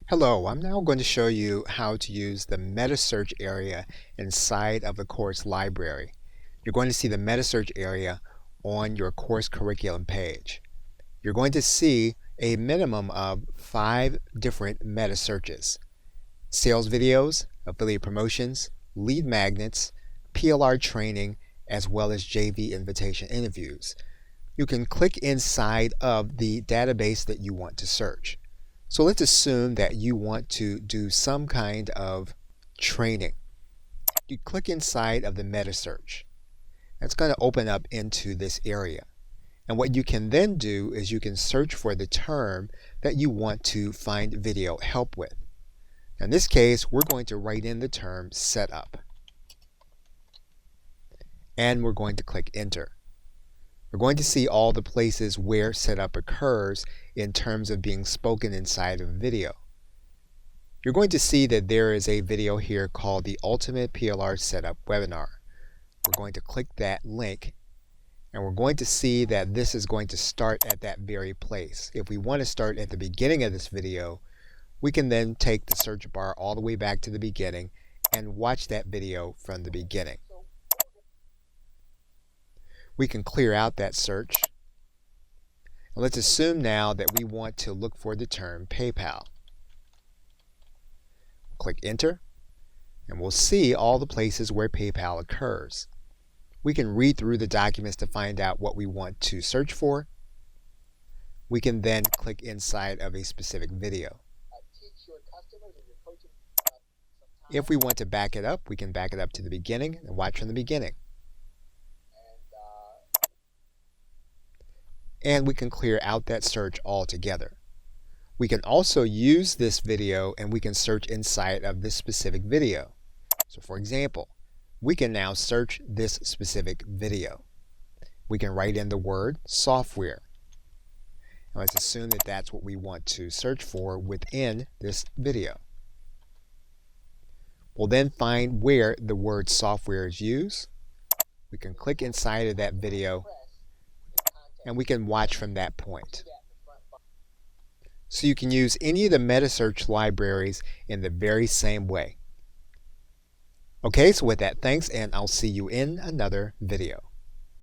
Hello, I'm now going to show you how to use the meta search area inside of the course library. You're going to see the meta search area on your course curriculum page. You're going to see a minimum of 5 different meta searches: sales videos, affiliate promotions, lead magnets, PLR training, as well as JV invitation interviews. You can click inside of the database that you want to search. So let's assume that you want to do some kind of training. You click inside of the meta search. That's going to open up into this area. And what you can then do is you can search for the term that you want to find video help with. In this case, we're going to write in the term setup. And we're going to click enter. We're going to see all the places where setup occurs in terms of being spoken inside of a video. You're going to see that there is a video here called the Ultimate PLR Setup Webinar. We're going to click that link and we're going to see that this is going to start at that very place. If we want to start at the beginning of this video, we can then take the search bar all the way back to the beginning and watch that video from the beginning. We can clear out that search. And let's assume now that we want to look for the term PayPal. Click enter, and we'll see all the places where PayPal occurs. We can read through the documents to find out what we want to search for. We can then click inside of a specific video. If we want to back it up, we can back it up to the beginning and watch from the beginning. And we can clear out that search altogether. We can also use this video and we can search inside of this specific video. So for example, we can now search this specific video. We can write in the word software. And let's assume that that's what we want to search for within this video. We'll then find where the word software is used. We can click inside of that video and we can watch from that point. So you can use any of the meta search libraries in the very same way. Okay, so with that, thanks, and I'll see you in another video.